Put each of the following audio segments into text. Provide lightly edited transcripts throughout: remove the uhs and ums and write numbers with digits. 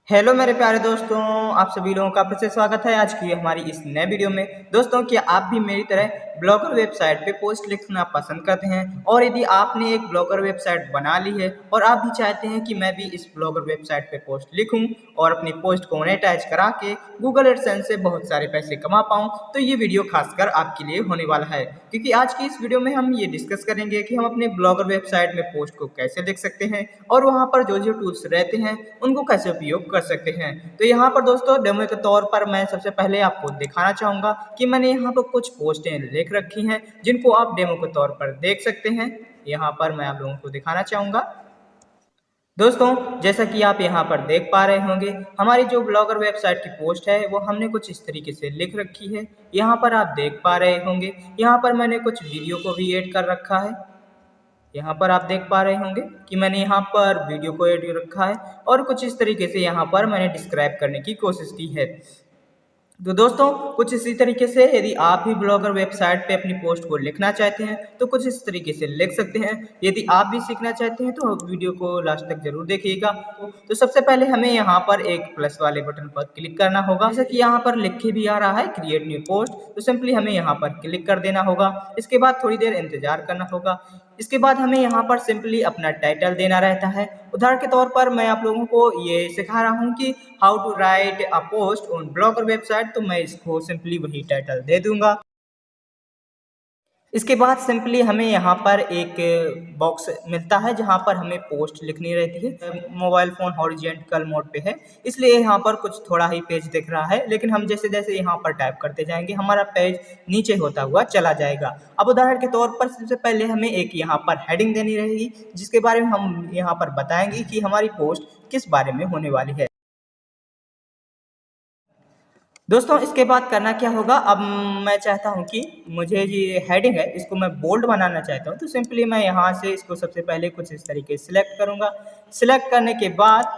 Hello मेरे प्यारे दोस्तों, आप सभी लोगों का फिर से स्वागत है आज की हमारी इस नए वीडियो में। दोस्तों, क्या आप भी मेरी तरह ब्लॉगर वेबसाइट पे पोस्ट लिखना पसंद करते हैं? और यदि आपने एक ब्लॉगर वेबसाइट बना ली है और आप भी चाहते हैं कि मैं भी इस ब्लॉगर वेबसाइट पे पोस्ट लिखूं और अपनी पोस्ट को मोनेटाइज करा के गूगल एडसेंस से बहुत सारे पैसे कमा पाऊं, तो ये वीडियो खासकर आपके लिए होने वाला है। क्योंकि आज की इस वीडियो में हम ये डिस्कस करेंगे कि हम अपने ब्लॉगर वेबसाइट में पोस्ट को कैसे लिख सकते हैं और वहाँ पर जो जो टूल्स रहते हैं उनको कैसे उपयोग कर सकते हैं। तो यहाँ पर दोस्तों डेमो के तौर पर मैं सबसे पहले आपको दिखाना चाहूँगा कि मैंने यहाँ पर कुछ पोस्टें लिख रखी हैं जिनको आप डेमो के तौर पर देख सकते हैं। यहाँ पर मैं आप लोगों को दिखाना चाहूँगा। दोस्तों, जैसा कि आप यहाँ पर देख पा रहे होंगे, हमारी जो ब्लॉगर वेबसाइट की पोस्ट है वो हमने कुछ इस तरीके से लिख रखी है। यहाँ पर आप देख पा रहे होंगे, यहाँ पर मैंने कुछ वीडियो को भी ऐड कर रखा है। यहाँ पर आप देख पा रहे होंगे कि मैंने यहाँ पर वीडियो को ऐड रखा है और कुछ इस तरीके से यहाँ पर मैंने डिस्क्राइब करने की कोशिश की है। तो दोस्तों, कुछ इसी तरीके से यदि आप भी ब्लॉगर वेबसाइट पे अपनी पोस्ट को लिखना चाहते हैं तो कुछ इस तरीके से लिख सकते हैं। यदि आप भी सीखना चाहते हैं तो वीडियो को लास्ट तक जरूर देखिएगा। तो सबसे पहले हमें यहाँ पर एक प्लस वाले बटन पर क्लिक करना होगा। जैसे कि यहाँ पर लिख के भी आ रहा है क्रिएट न्यू पोस्ट, तो सिंपली हमें यहाँ पर क्लिक कर देना होगा। इसके बाद थोड़ी देर इंतजार करना होगा। इसके बाद हमें यहाँ पर सिंपली अपना टाइटल देना रहता है। उदाहरण के तौर पर मैं आप लोगों को ये सिखा रहा हूँ कि how to write a post on Blogger website, तो मैं इसको सिंपली वही टाइटल दे दूंगा। इसके बाद सिंपली हमें यहाँ पर एक बॉक्स मिलता है जहाँ पर हमें पोस्ट लिखनी रहती है। मोबाइल फ़ोन हॉरिजॉन्टल मोड पे है, इसलिए यहाँ पर कुछ थोड़ा ही पेज दिख रहा है, लेकिन हम जैसे जैसे यहाँ पर टाइप करते जाएंगे हमारा पेज नीचे होता हुआ चला जाएगा। अब उदाहरण के तौर पर सबसे पहले हमें एक यहाँ पर हेडिंग देनी रहेगी, जिसके बारे में हम यहाँ पर बताएंगे कि हमारी पोस्ट किस बारे में होने वाली है। दोस्तों, इसके बाद करना क्या होगा, अब मैं चाहता हूं कि मुझे ये हेडिंग है इसको मैं बोल्ड बनाना चाहता हूं, तो सिंपली मैं यहां से इसको सबसे पहले कुछ इस तरीके से सिलेक्ट करूंगा। सिलेक्ट करने के बाद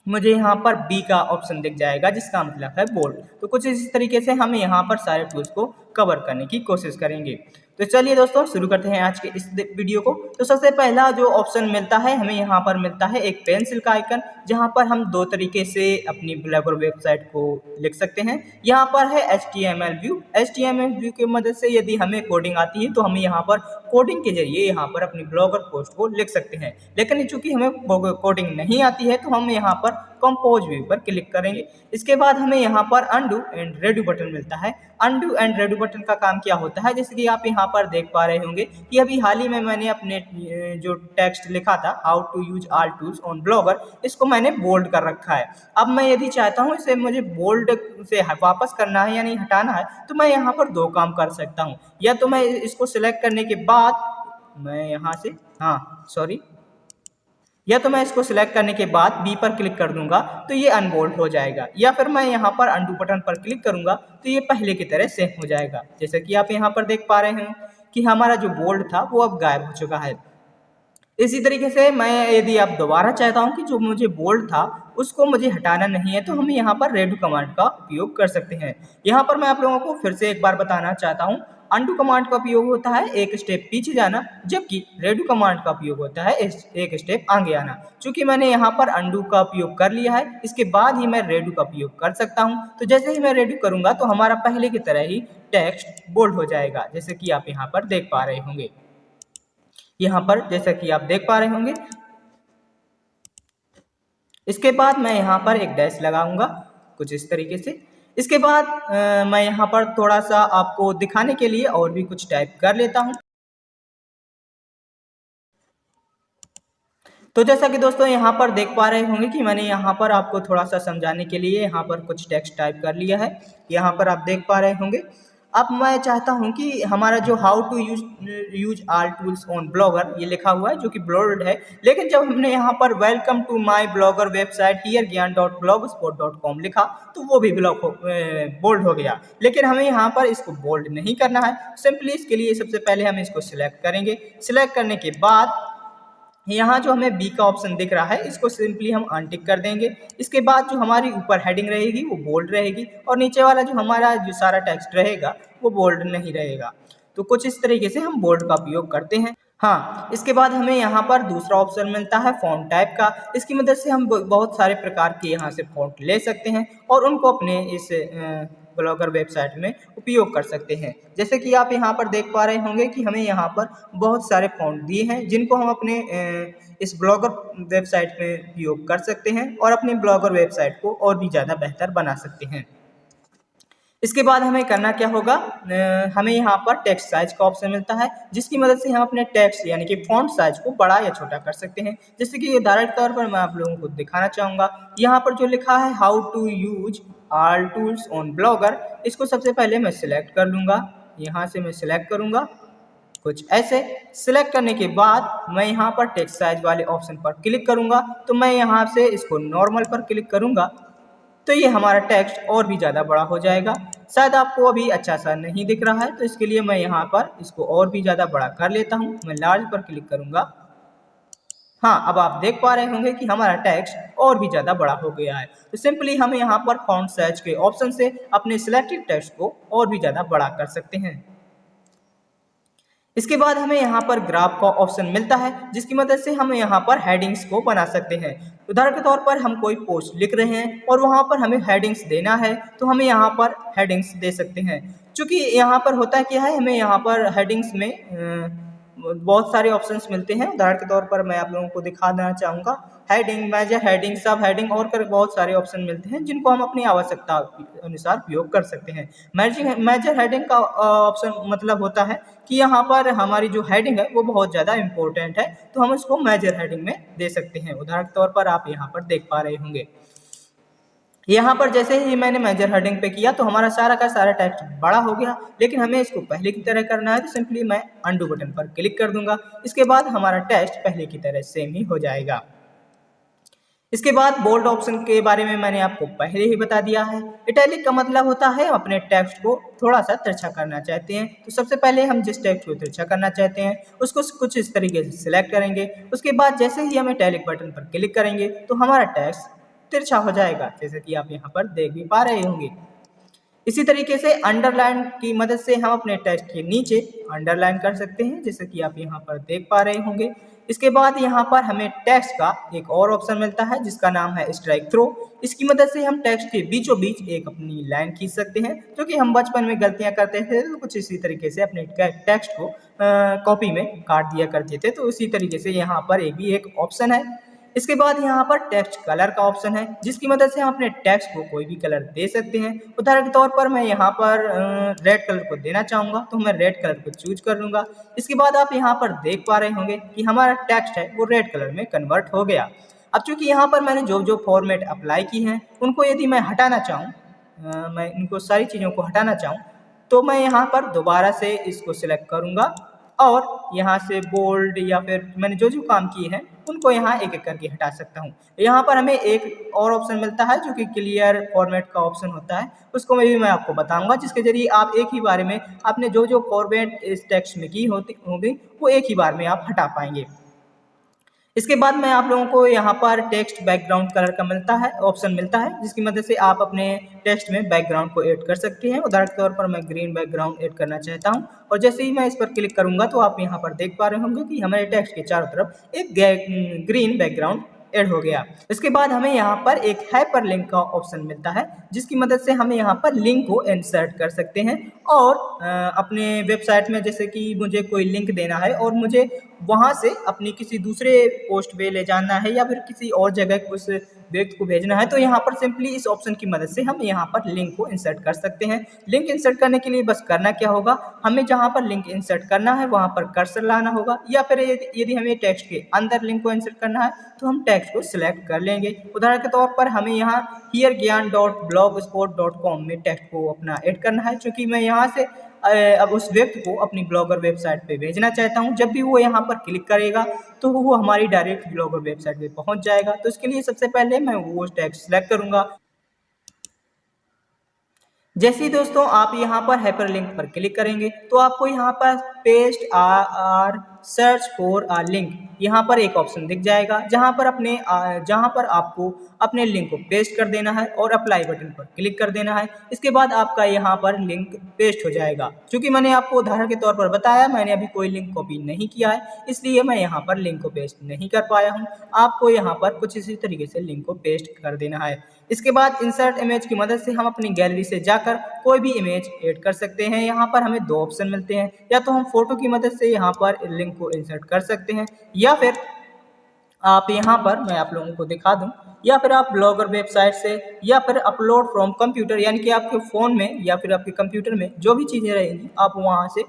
मुझे यहाँ पर बी का ऑप्शन दिख जाएगा जिसका मतलब है बोल्ड। तो कुछ इस तरीके से हम यहाँ पर सारे टूल्स को कवर करने की कोशिश करेंगे। तो चलिए दोस्तों, शुरू करते हैं आज के इस वीडियो को। तो सबसे पहला जो ऑप्शन मिलता है हमें यहाँ पर मिलता है एक पेंसिल का आइकन, जहाँ पर हम दो तरीके से अपनी ब्लॉगर वेबसाइट को लिख सकते हैं। यहाँ पर है HTML व्यू। HTML व्यू की मदद से यदि हमें कोडिंग आती है तो हम यहाँ पर कोडिंग के जरिए यहाँ पर अपनी ब्लॉगर पोस्ट को लिख सकते हैं। लेकिन चूंकि हमें कोडिंग नहीं आती है तो हम यहाँ पर कंपोज व्यू पर क्लिक करेंगे। इसके बाद हमें यहाँ पर अनडू एंड रेडू बटन मिलता है। अनडू एंड रेडू बटन का काम क्या होता है, जैसे कि आप यहाँ पर देख पा रहे होंगे कि अभी हाल ही में मैंने अपने जो टेक्स्ट लिखा था how to use all tools on Blogger, इसको मैंने बोल्ड कर रखा है। अब मैं यदि चाहता हूँ इसे मुझे बोल्ड से वापस करना है यानी हटाना है, तो मैं यहाँ पर दो काम कर सकता हूँ। या तो मैं इसको सिलेक्ट करने के बाद मैं यहाँ से या तो मैं इसको सिलेक्ट करने के बाद बी पर क्लिक कर दूंगा तो ये अनबोल्ड हो जाएगा, या फिर मैं यहाँ पर अनडू बटन पर क्लिक करूंगा तो ये पहले की तरह सेम हो जाएगा। जैसे कि आप यहाँ पर देख पा रहे हैं कि हमारा जो बोल्ड था वो अब गायब हो चुका है। इसी तरीके से मैं यदि आप दोबारा चाहता हूं कि जो मुझे बोल्ड था उसको मुझे हटाना नहीं है, तो हम यहाँ पर रेडू कमांड का उपयोग कर सकते हैं। यहाँ पर मैं आप लोगों को फिर से एक बार बताना चाहता हूँ, अनडू कमांड का उपयोग होता है एक स्टेप पीछे जाना, जबकि रेडू कमांड का उपयोग होता है एक स्टेप आगे आना। चूंकि मैंने यहाँ पर अनडू का उपयोग कर लिया है, इसके बाद ही मैं रेडू का उपयोग कर सकता हूँ। तो जैसे ही मैं रेडू करूंगा तो हमारा पहले की तरह ही टेक्स्ट बोल्ड हो जाएगा, जैसे कि आप यहाँ पर देख पा रहे होंगे। यहाँ पर जैसा कि आप देख पा रहे होंगे, इसके बाद मैं यहाँ पर एक डैश लगाऊंगा कुछ इस तरीके से। इसके बाद मैं यहाँ पर थोड़ा सा आपको दिखाने के लिए और भी कुछ टाइप कर लेता हूँ। तो जैसा कि दोस्तों यहाँ पर देख पा रहे होंगे कि मैंने यहाँ पर आपको थोड़ा सा समझाने के लिए यहाँ पर कुछ टेक्स्ट टाइप कर लिया है। यहाँ पर आप देख पा रहे होंगे। अब मैं चाहता हूं कि हमारा जो how to use all tools on Blogger ये लिखा हुआ है जो कि बोल्ड है, लेकिन जब हमने यहाँ पर welcome to my blogger website here ज्ञान.blogspot.com लिखा तो वो भी बोल्ड हो गया। लेकिन हमें यहाँ पर इसको बोल्ड नहीं करना है। सिंपली इसके लिए सबसे पहले हम इसको सिलेक्ट करेंगे। सिलेक्ट करने के बाद यहाँ जो हमें बी का ऑप्शन दिख रहा है इसको सिंपली हम अनटिक कर देंगे। इसके बाद जो हमारी ऊपर हेडिंग रहेगी वो बोल्ड रहेगी और नीचे वाला जो हमारा जो सारा टेक्स्ट रहेगा वो बोल्ड नहीं रहेगा। तो कुछ इस तरीके से हम बोल्ड का उपयोग करते हैं। हाँ, इसके बाद हमें यहाँ पर दूसरा ऑप्शन मिलता है फ़ॉन्ट टाइप का। इसकी मदद से हम बहुत सारे प्रकार के यहाँ से फ़ॉन्ट ले सकते हैं और उनको अपने इस ब्लॉगर वेबसाइट में उपयोग कर सकते हैं। जैसे कि आप यहाँ पर देख पा रहे होंगे कि हमें यहाँ पर बहुत सारे फ़ॉन्ट दिए हैं जिनको हम अपने इस ब्लॉगर वेबसाइट में उपयोग कर सकते हैं और अपनी ब्लॉगर वेबसाइट को और भी ज़्यादा बेहतर बना सकते हैं। इसके बाद हमें करना क्या होगा, हमें यहाँ पर टेक्स्ट साइज का ऑप्शन मिलता है जिसकी मदद से हम अपने टेक्स्ट यानी कि फ़ॉन्ट साइज को बड़ा या छोटा कर सकते हैं। जैसे कि उदाहरण के तौर पर मैं आप लोगों को दिखाना चाहूँगा, यहाँ पर जो लिखा है how to use all tools on Blogger, इसको सबसे पहले मैं सिलेक्ट कर लूँगा। यहाँ से मैं सिलेक्ट करूँगा कुछ ऐसे। सिलेक्ट करने के बाद मैं यहाँ पर टेक्स्ट साइज वाले ऑप्शन पर क्लिक करूँगा, तो मैं यहाँ से इसको नॉर्मल पर क्लिक करूँगा तो ये हमारा टेक्स्ट और भी ज़्यादा बड़ा हो जाएगा। शायद आपको अभी अच्छा सा नहीं दिख रहा है, तो इसके लिए मैं यहाँ पर इसको और भी ज़्यादा बड़ा कर लेता हूँ। मैं लार्ज पर क्लिक करूँगा। हाँ, अब आप देख पा रहे होंगे कि हमारा टेक्स्ट और भी ज़्यादा बड़ा हो गया है। तो सिंपली हम यहाँ पर फॉन्ट साइज के ऑप्शन से अपने सिलेक्टेड टेक्स्ट को और भी ज़्यादा बड़ा कर सकते हैं। इसके बाद हमें यहाँ पर ग्राफ का ऑप्शन मिलता है जिसकी मदद से हम यहाँ पर हेडिंग्स को बना सकते हैं। उदाहरण के तौर पर हम कोई पोस्ट लिख रहे हैं और वहाँ पर हमें हेडिंग्स देना है, तो हमें यहाँ पर हेडिंग्स दे सकते हैं। क्योंकि यहाँ पर होता क्या है, हमें यहाँ पर हेडिंग्स में बहुत सारे ऑप्शंस मिलते हैं। उदाहरण के तौर पर मैं आप लोगों को दिखा देना चाहूँगा, हेडिंग, मेजर हेडिंग, सब हेडिंग और कर बहुत सारे ऑप्शन मिलते हैं जिनको हम अपनी आवश्यकता अनुसार उपयोग कर सकते हैं। मेजर हेडिंग का ऑप्शन मतलब होता है कि यहाँ पर हमारी जो हेडिंग है वो बहुत ज़्यादा इंपॉर्टेंट है, तो हम उसको मेजर हेडिंग में दे सकते हैं। उदाहरण के तौर पर आप यहाँ पर देख पा रहे होंगे, यहाँ पर जैसे ही मैंने मेजर हेडिंग पे किया तो हमारा सारा का सारा टेक्स्ट बड़ा हो गया, लेकिन हमें इसको पहले की तरह करना है तो सिंपली मैं अंडू बटन पर क्लिक कर दूंगा। इसके बाद हमारा टेक्स्ट पहले की तरह सेम ही हो जाएगा। इसके बाद बोल्ड ऑप्शन के बारे में मैंने आपको पहले ही बता दिया है। इटैलिक का मतलब होता है अपने टेक्स्ट को थोड़ा सा तिरछा करना चाहते हैं, तो सबसे पहले हम जिस टेक्स्ट को तिरछा करना चाहते हैं उसको कुछ इस तरीके से सिलेक्ट करेंगे। उसके बाद जैसे ही हम इटैलिक बटन पर क्लिक करेंगे तो हमारा टेक्स्ट तिरछा हो जाएगा, जैसे कि आप यहाँ पर देख भी पा रहे होंगे। इसी तरीके से अंडरलाइन की मदद से हम अपने टेक्स्ट के नीचे अंडरलाइन कर सकते हैं, जैसे कि आप यहाँ पर देख पा रहे होंगे। इसके बाद यहाँ पर हमें टेक्स्ट का एक और ऑप्शन मिलता है जिसका नाम है स्ट्राइक थ्रो। इसकी मदद से हम टेक्स्ट के बीचों बीच एक अपनी लाइन खींच सकते हैं, जो कि हम बचपन में गलतियाँ करते थे तो कुछ इसी तरीके से अपने टेक्स्ट को कॉपी में काट दिया करते थे। तो इसी तरीके से यहाँ पर भी एक ऑप्शन है। इसके बाद यहाँ पर टेक्स्ट कलर का ऑप्शन है जिसकी मदद से हम अपने टेक्स्ट को कोई भी कलर दे सकते हैं। उदाहरण के तौर पर मैं यहाँ पर रेड कलर को देना चाहूँगा, तो मैं रेड कलर को चूज कर लूँगा। इसके बाद आप यहाँ पर देख पा रहे होंगे कि हमारा टेक्स्ट है वो रेड कलर में कन्वर्ट हो गया। अब चूंकि यहाँ पर मैंने जो जो फॉर्मेट अप्लाई की हैं उनको यदि मैं हटाना चाहूँ, मैं इनको सारी चीज़ों को हटाना चाहूँ, तो मैं यहाँ पर दोबारा से इसको सिलेक्ट करूँगा और यहाँ से बोल्ड या फिर मैंने जो जो काम किए हैं उनको यहाँ एक एक करके हटा सकता हूँ। यहाँ पर हमें एक और ऑप्शन मिलता है जो कि क्लियर फॉर्मेट का ऑप्शन होता है, उसको मैं आपको बताऊंगा, जिसके जरिए आप एक ही बार में आपने जो जो फॉर्मेट इस टेक्स्ट में की होगी वो एक ही बार में आप हटा पाएंगे। इसके बाद मैं आप लोगों को यहाँ पर टेक्स्ट बैकग्राउंड कलर का ऑप्शन मिलता है जिसकी मदद से आप अपने टेक्स्ट में बैकग्राउंड को ऐड कर सकते हैं। उदाहरण के तौर पर मैं ग्रीन बैकग्राउंड ऐड करना चाहता हूँ और जैसे ही मैं इस पर क्लिक करूंगा तो आप यहाँ पर देख पा रहे होंगे कि हमारे टेक्स्ट के चारों तरफ एक ग्रीन बैकग्राउंड ऐड हो गया। इसके बाद हमें यहाँ पर एक हाइपरलिंक का ऑप्शन मिलता है जिसकी मदद से हम यहाँ पर लिंक को इंसर्ट कर सकते हैं और अपने वेबसाइट में जैसे कि मुझे कोई लिंक देना है और मुझे वहाँ से अपनी किसी दूसरे पोस्ट पे ले जाना है या फिर किसी और जगह उस व्यक्ति को भेजना है, तो यहाँ पर सिंपली इस ऑप्शन की मदद से हम यहाँ पर लिंक को इंसर्ट कर सकते हैं। लिंक इंसर्ट करने के लिए बस करना क्या होगा, हमें जहाँ पर लिंक इंसर्ट करना है वहाँ पर कर्सर लाना होगा, या फिर यदि हमें टेक्स्ट के अंदर लिंक को इंसर्ट करना है तो हम टेक्स्ट को सिलेक्ट कर लेंगे। उदाहरण के तौर पर हमें यहाँ heargyan.blogspot.com में टेक्स्ट को अपना ऐड करना है, क्योंकि मैं यहाँ से अब उस व्यक्ति को अपनी ब्लॉगर वेबसाइट पे भेजना चाहता हूँ। जब भी वो यहाँ पर क्लिक करेगा तो वो हमारी डायरेक्ट ब्लॉगर वेबसाइट पे पहुँच जाएगा। तो इसके लिए सबसे पहले मैं वो टेक्स्ट सेलेक्ट करूँगा। जैसे ही दोस्तों आप यहाँ पर हाइपरलिंक पर क्लिक करेंगे तो आपको यहाँ पर paste or search for a link, यहाँ पर एक ऑप्शन दिख जाएगा जहाँ पर आपको अपने लिंक को पेस्ट कर देना है और अप्लाई बटन पर क्लिक कर देना है। इसके बाद आपका यहाँ पर लिंक पेस्ट हो जाएगा। क्योंकि मैंने आपको उदाहरण के तौर पर बताया, मैंने अभी कोई लिंक कॉपी नहीं किया है, इसलिए मैं यहाँ पर लिंक को पेस्ट नहीं कर पाया हूँ। आपको यहाँ पर कुछ इसी तरीके से लिंक को पेस्ट कर देना है। इसके बाद इंसर्ट इमेज की मदद से हम अपनी गैलरी से जाकर कोई भी इमेज ऐड कर सकते हैं। यहाँ पर हमें दो ऑप्शन मिलते हैं, या तो हम फोटो की मदद से यहाँ पर लिंक को इंसर्ट कर सकते हैं, या फिर आप यहाँ पर मैं आप लोगों को दिखा दूं, या फिर आप ब्लॉगर वेबसाइट से, या फिर अपलोड फ्रॉम कंप्यूटर, यानी कि आपके फ़ोन में या फिर आपके कंप्यूटर में जो भी चीज़ें रहेंगी आप वहाँ से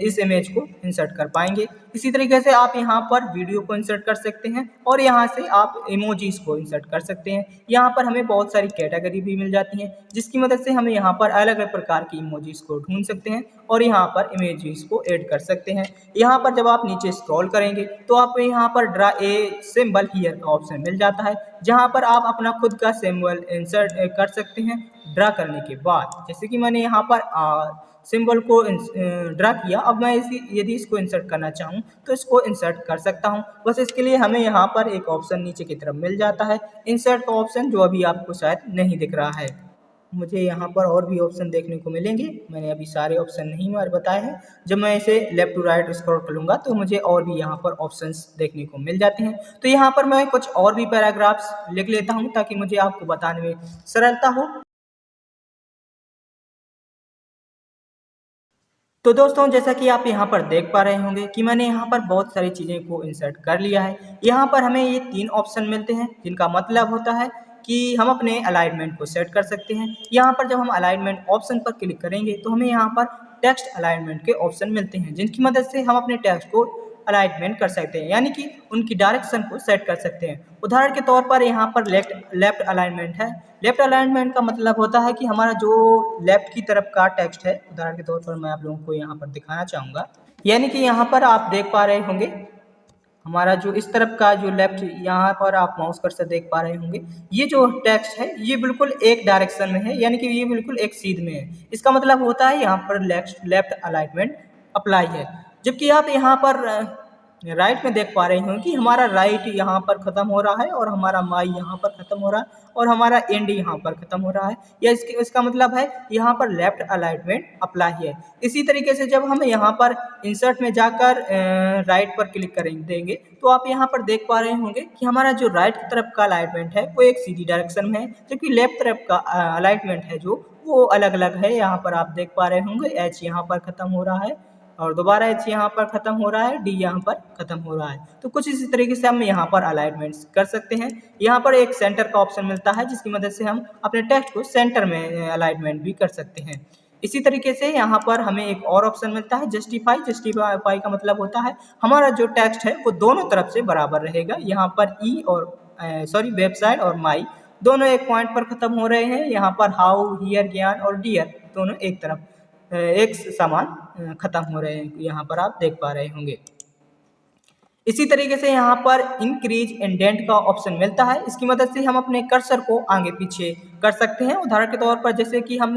इस इमेज को इंसर्ट कर पाएंगे। इसी तरीके से आप यहाँ पर वीडियो को इंसर्ट कर सकते हैं और यहाँ से आप इमोजीज को इंसर्ट कर सकते हैं। यहाँ पर हमें बहुत सारी कैटेगरी भी मिल जाती हैं, जिसकी मदद से हम यहाँ पर अलग अलग प्रकार की इमोजीज को ढूंढ सकते हैं और यहाँ पर इमेजेस को ऐड कर सकते हैं। यहाँ पर जब आप नीचे स्क्रॉल करेंगे तो आपको यहाँ पर ड्रा ए सिंबल हियर का ऑप्शन मिल जाता है, जहाँ पर आप अपना खुद का सिंबल इंसर्ट कर सकते हैं ड्रा करने के बाद। जैसे कि मैंने यहाँ पर सिंबल को ड्रा किया, अब मैं यदि इसको इंसर्ट करना चाहूँ तो इसको इंसर्ट कर सकता हूँ। बस इसके लिए हमें यहाँ पर एक ऑप्शन नीचे की तरफ मिल जाता है, इंसर्ट का ऑप्शन, जो अभी आपको शायद नहीं दिख रहा है। मुझे यहाँ पर और भी ऑप्शन देखने को मिलेंगे, मैंने अभी सारे ऑप्शन नहीं बताए हैं। जब मैं इसे लेफ्ट टू राइट स्क्रॉल करूँगा तो मुझे और भी यहाँ पर ऑप्शंस देखने को मिल जाते हैं। तो यहाँ पर मैं कुछ और भी पैराग्राफ्स लिख लेता हूँ ताकि मुझे आपको बताने में सरलता हो। तो दोस्तों, जैसा कि आप यहाँ पर देख पा रहे होंगे कि मैंने यहाँ पर बहुत सारी चीज़ें को इंसर्ट कर लिया है। यहाँ पर हमें ये 3 ऑप्शन मिलते हैं, जिनका मतलब होता है कि हम अपने अलाइनमेंट को सेट कर सकते हैं। यहाँ पर जब हम अलाइनमेंट ऑप्शन पर क्लिक करेंगे तो हमें यहाँ पर टेक्स्ट अलाइनमेंट के ऑप्शन मिलते हैं, जिनकी मदद से हम अपने टेक्स्ट को अलाइनमेंट कर सकते हैं, यानी कि उनकी डायरेक्शन को सेट कर सकते हैं। उदाहरण के तौर पर यहाँ पर लेफ्ट अलाइनमेंट है। लेफ्ट अलाइनमेंट का मतलब होता है कि हमारा जो लेफ्ट की तरफ का टेक्स्ट है, उदाहरण के तौर पर मैं आप लोगों को यहाँ पर दिखाना चाहूँगा, यानी कि यहाँ पर आप देख पा रहे होंगे हमारा जो इस तरफ का जो लेफ्ट, यहाँ पर आप माउस कर्सर देख पा रहे होंगे, ये जो टेक्स्ट है ये बिल्कुल एक डायरेक्शन में है, यानी कि ये बिल्कुल एक सीध में है। इसका मतलब होता है यहाँ पर लेफ्ट अलाइनमेंट अप्लाई है। जबकि आप यहाँ पर राइट में देख पा रहे हो कि हमारा राइट यहाँ पर खत्म हो रहा है और हमारा माई यहाँ पर खत्म हो रहा है और हमारा एंड यहाँ पर खत्म हो रहा है, या इसका मतलब है यहाँ पर लेफ्ट अलाइनमेंट अप्लाई है। इसी तरीके से जब हम यहाँ पर इंसर्ट में जाकर राइट पर क्लिक देंगे तो आप यहाँ पर देख पा रहे होंगे कि हमारा जो राइट की तरफ का अलाइनमेंट है वो एक सीधी डायरेक्शन में है, जबकि लेफ्ट तरफ का अलाइनमेंट है जो वो अलग अलग है। यहाँ पर आप देख पा रहे होंगे एच यहाँ पर खत्म हो रहा है और दोबारा एच यहाँ पर खत्म हो रहा है, डी यहाँ पर खत्म हो रहा है। तो कुछ इसी तरीके से हम यहाँ पर अलाइनमेंट कर सकते हैं। यहाँ पर एक सेंटर का ऑप्शन मिलता है, जिसकी मदद से हम अपने टेक्स्ट को सेंटर में अलाइनमेंट भी कर सकते हैं। इसी तरीके से यहाँ पर हमें एक और ऑप्शन मिलता है जस्टिफाई का मतलब होता है हमारा जो टेक्स्ट है वो दोनों तरफ से बराबर रहेगा। यहाँ पर ई और वेबसाइट और माई दोनों एक पॉइंट पर खत्म हो रहे हैं। यहाँ पर हाउ, हियर, ज्ञान और डियर दोनों एक तरफ एक समान खत्म हो रहे हैं, यहाँ पर आप देख पा रहे होंगे। इसी तरीके से यहाँ पर इंक्रीज इंडेंट का ऑप्शन मिलता है, इसकी मदद से हम अपने कर्सर को आगे पीछे कर सकते हैं। उदाहरण के तौर पर जैसे कि हम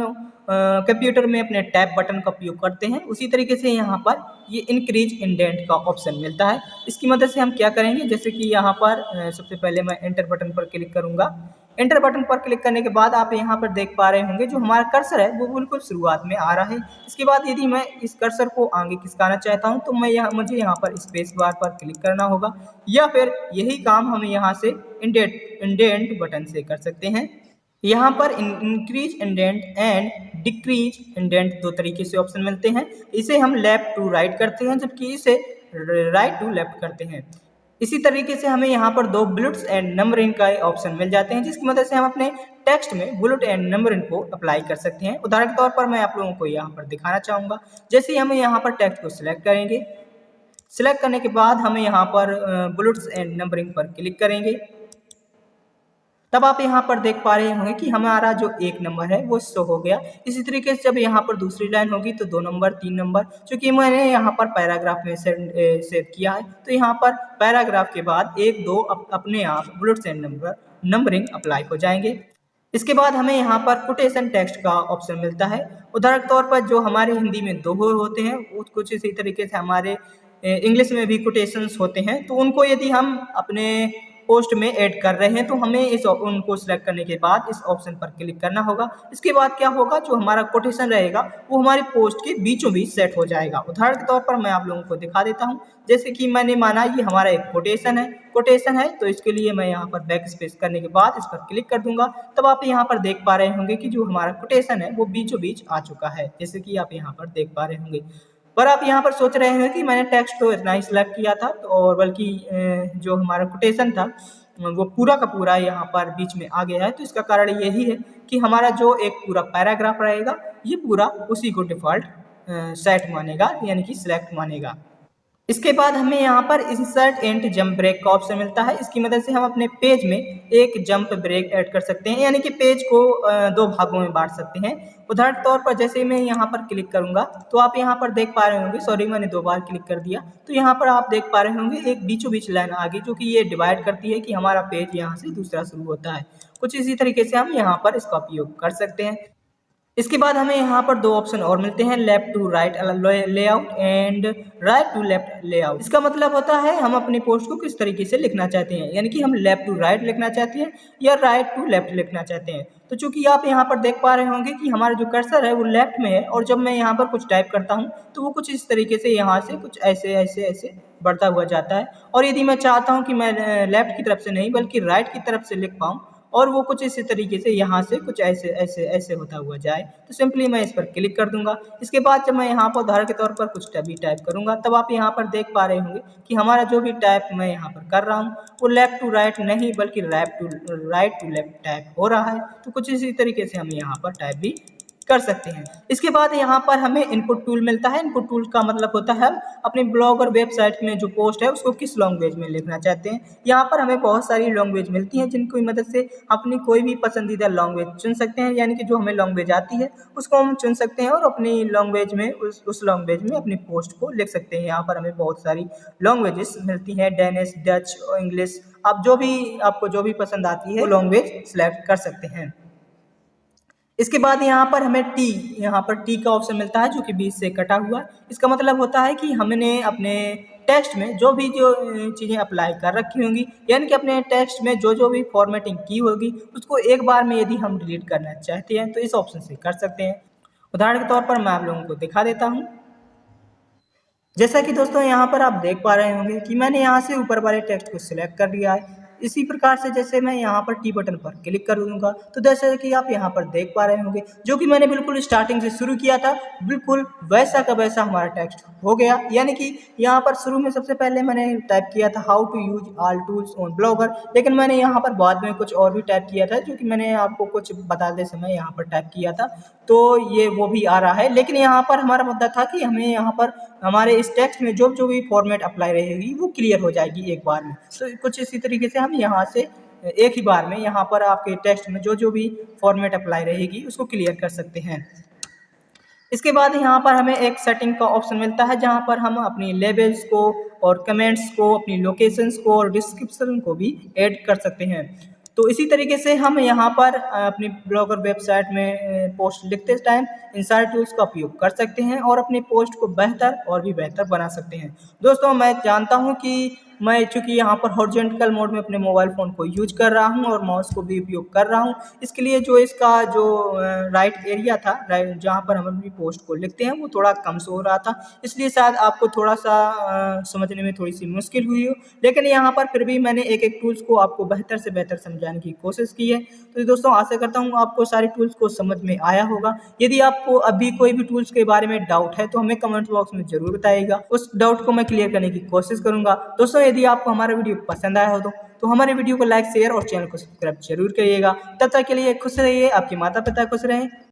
कंप्यूटर में अपने टैब बटन का उपयोग करते हैं, उसी तरीके से यहाँ पर ये इंक्रीज इंडेंट का ऑप्शन मिलता है। इसकी मदद से हम क्या करेंगे, जैसे कि यहाँ पर सबसे पहले मैं एंटर बटन पर क्लिक करूँगा। एंटर बटन पर क्लिक करने के बाद आप यहाँ पर देख पा रहे होंगे जो हमारा कर्सर है वो बिल्कुल शुरुआत में आ रहा है। इसके बाद यदि मैं इस कर्सर को आगे खिसकाना चाहता हूँ तो मुझे यहाँ पर स्पेस बार पर क्लिक करना होगा, या फिर यही काम हम यहाँ से इंडेंट बटन से कर सकते हैं। यहाँ पर increase indent and decrease indent दो तरीके से ऑप्शन मिलते हैं। इसे हम लेफ्ट टू राइट करते हैं, जबकि इसे राइट टू लेफ्ट करते हैं। इसी तरीके से हमें यहाँ पर दो बुलेट्स एंड नंबरिंग का ऑप्शन मिल जाते हैं, जिसकी मदद से हम अपने टेक्स्ट में बुलेट एंड नंबरिंग को अप्लाई कर सकते हैं। उदाहरण के तौर पर मैं आप लोगों को यहाँ पर दिखाना चाहूँगा। जैसे ही हमें यहाँ पर टेक्स्ट को सिलेक्ट करेंगे, सिलेक्ट करने के बाद हमें यहाँ पर बुलेट्स एंड नंबरिंग पर क्लिक करेंगे, तब आप यहाँ पर देख पा रहे होंगे कि हमारा जो एक नंबर है वो शो हो गया। इसी तरीके से जब यहाँ पर दूसरी लाइन होगी तो 2 नंबर, 3 नंबर, क्योंकि मैंने यहाँ पर पैराग्राफ में सेव किया है तो यहाँ पर पैराग्राफ के बाद 1, 2 अपने आप बुलेट्स एंड नंबरिंग अप्लाई हो जाएंगे। इसके बाद हमें यहाँ पर कोटेशन टेक्स्ट का ऑप्शन मिलता है। उदाहरण के तौर पर जो हमारे हिंदी में दोहे होते हैं वो कुछ इसी तरीके से हमारे इंग्लिश में भी कोटेशंस होते हैं, तो उनको यदि हम अपने पोस्ट में ऐड कर रहे हैं तो हमें उनको सिलेक्ट करने के बाद इस ऑप्शन पर क्लिक करना होगा। इसके बाद क्या होगा, जो हमारा कोटेशन रहेगा वो हमारी पोस्ट के बीचों बीच सेट हो जाएगा। उदाहरण के तौर पर मैं आप लोगों को दिखा देता हूं। जैसे कि मैंने माना ये हमारा एक कोटेशन है, तो इसके लिए मैं यहाँ पर बैक स्पेस करने के बाद इस पर क्लिक कर दूंगा। तब आप यहाँ पर देख पा रहे होंगे कि जो हमारा कोटेशन है वो बीचों बीच आ चुका है, जैसे कि आप यहाँ पर देख पा रहे होंगे। पर आप यहाँ पर सोच रहे हैं कि मैंने टेक्स्ट तो इतना ही सिलेक्ट किया था, तो और बल्कि जो हमारा कोटेशन था वो पूरा का पूरा यहाँ पर बीच में आ गया है। तो इसका कारण यही है कि हमारा जो एक पूरा पैराग्राफ रहेगा ये पूरा उसी को डिफ़ॉल्ट सेट मानेगा, यानी कि सिलेक्ट मानेगा। इसके बाद हमें यहाँ पर इंसर्ट एंड जंप ब्रेक का ऑप्शन मिलता है। इसकी मदद से हम अपने पेज में एक जंप ब्रेक ऐड कर सकते हैं, यानी कि पेज को दो भागों में बांट सकते हैं। उदाहरण के तौर पर जैसे मैं यहाँ पर क्लिक करूंगा तो आप यहाँ पर देख पा रहे होंगे, सॉरी मैंने 2 बार क्लिक कर दिया, तो यहाँ पर आप देख पा रहे होंगे एक बीचों बीच लाइन आ गई, जो कि ये डिवाइड करती है कि हमारा पेज यहाँ से दूसरा शुरू होता है। कुछ इसी तरीके से हम यहाँ पर इसका उपयोग कर सकते हैं। इसके बाद हमें यहाँ पर 2 ऑप्शन और मिलते हैं, left to right layout and right to left layout. इसका मतलब होता है हम अपनी पोस्ट को किस तरीके से लिखना चाहते हैं, यानी कि हम लेफ्ट टू राइट लिखना चाहते हैं या राइट टू लेफ्ट लिखना चाहते हैं। तो चूंकि आप यहाँ पर देख पा रहे होंगे कि हमारा जो कर्सर है वो लेफ्ट में है, और जब मैं यहाँ पर कुछ टाइप करता हूँ तो वो कुछ इस तरीके से यहाँ से कुछ ऐसे ऐसे ऐसे बढ़ता हुआ जाता है। और यदि मैं चाहता हूँ कि मैं लेफ्ट की तरफ से नहीं बल्कि राइट की तरफ से लिख पाऊँ और वो कुछ इसी तरीके से यहाँ से कुछ ऐसे ऐसे ऐसे होता हुआ जाए, तो सिंपली मैं इस पर क्लिक कर दूंगा। इसके बाद जब मैं यहाँ पर उदाहरण के तौर पर कुछ भी टाइप करूंगा तब आप यहाँ पर देख पा रहे होंगे कि हमारा जो भी टाइप मैं यहाँ पर कर रहा हूँ वो लेफ्ट टू राइट नहीं बल्कि राइट टू लेफ्ट टाइप हो रहा है। तो कुछ इसी तरीके से हम यहाँ पर टाइप भी कर सकते हैं। इसके बाद यहाँ पर हमें इनपुट टूल मिलता है। इनपुट टूल का मतलब होता है हम अपने ब्लॉग और वेबसाइट में जो पोस्ट है उसको किस लैंग्वेज में लिखना चाहते हैं। यहाँ पर हमें बहुत सारी लैंग्वेज मिलती हैं जिनकी मदद से अपनी कोई भी पसंदीदा लैंग्वेज चुन सकते हैं, यानी कि जो हमें लैंग्वेज आती है उसको हम चुन सकते हैं और अपनी लैंग्वेज में उस लैंग्वेज में अपनी पोस्ट को लिख सकते हैं। यहाँ पर हमें बहुत सारी लैंग्वेजेस मिलती हैं, डेनिश, डच और इंग्लिश। आप आपको जो भी पसंद आती है वो लैंग्वेज सिलेक्ट कर सकते हैं। इसके बाद यहाँ पर टी का ऑप्शन मिलता है जो कि बीच से कटा हुआ है। इसका मतलब होता है कि हमने अपने टेक्स्ट में जो चीज़ें अप्लाई कर रखी होंगी, यानी कि अपने टेक्स्ट में जो भी फॉर्मेटिंग की होगी उसको एक बार में यदि हम डिलीट करना चाहते हैं तो इस ऑप्शन से कर सकते हैं। उदाहरण के तौर पर मैं आप लोगों को दिखा देता हूँ। जैसा कि दोस्तों यहाँ पर आप देख पा रहे होंगे कि मैंने यहाँ से ऊपर वाले टेक्स्ट को सिलेक्ट कर लिया है। इसी प्रकार से जैसे मैं यहाँ पर टी बटन पर क्लिक कर दूंगा तो जैसे कि आप यहाँ पर देख पा रहे होंगे जो कि मैंने बिल्कुल स्टार्टिंग से शुरू किया था बिल्कुल वैसा का वैसा हमारा टेक्स्ट हो गया। यानी कि यहाँ पर शुरू में सबसे पहले मैंने टाइप किया था how to use all tools on Blogger, लेकिन मैंने यहाँ पर बाद में कुछ और भी टाइप किया था जो कि मैंने आपको कुछ बताते समय यहाँ पर टाइप किया था, तो ये वो भी आ रहा है। लेकिन यहाँ पर हमारा मुद्दा था कि हमें यहाँ पर हमारे इस टेक्स्ट में जो भी फॉर्मेट अप्लाई रहेगी वो क्लियर हो जाएगी एक बार में। तो कुछ इसी तरीके से हम यहाँ से एक ही बार में यहाँ पर आपके टेक्स्ट में जो भी फॉर्मेट अप्लाई रहेगी उसको क्लियर कर सकते हैं। इसके बाद यहाँ पर हमें एक सेटिंग का ऑप्शन मिलता है जहाँ पर हम अपनी लेबल्स को और कमेंट्स को, अपनी लोकेशंस को और डिस्क्रिप्शन को भी ऐड कर सकते हैं। तो इसी तरीके से हम यहाँ पर अपनी ब्लॉग और वेबसाइट में पोस्ट लिखते टाइम इन सारे टूल्स का उपयोग कर सकते हैं और अपनी पोस्ट को बेहतर और भी बेहतर बना सकते हैं। दोस्तों मैं जानता हूँ कि मैं चूँकि यहाँ पर हॉरिजॉन्टल मोड में अपने मोबाइल फ़ोन को यूज कर रहा हूँ और माउस को भी उपयोग कर रहा हूँ, इसके लिए जो इसका जो राइट एरिया था, जहाँ पर हम अपनी पोस्ट को लिखते हैं वो थोड़ा कम से हो रहा था, इसलिए शायद आपको थोड़ा सा समझने में थोड़ी सी मुश्किल हुई हो। लेकिन यहाँ पर फिर भी मैंने एक एक टूल्स को आपको बेहतर से बेहतर समझाने की कोशिश की है। तो दोस्तों आशा करता हूँ आपको सारे टूल्स को समझ में आया होगा। यदि आपको अभी कोई भी टूल्स के बारे में डाउट है तो हमें कमेंट बॉक्स में जरूर बताइएगा, उस डाउट को मैं क्लियर करने की कोशिश करूँगा। दोस्तों यदि आपको हमारा वीडियो पसंद आया हो तो हमारे वीडियो को लाइक, शेयर और चैनल को सब्सक्राइब जरूर करिएगा। तब तक के लिए खुश रहिए, आपके माता पिता खुश रहें।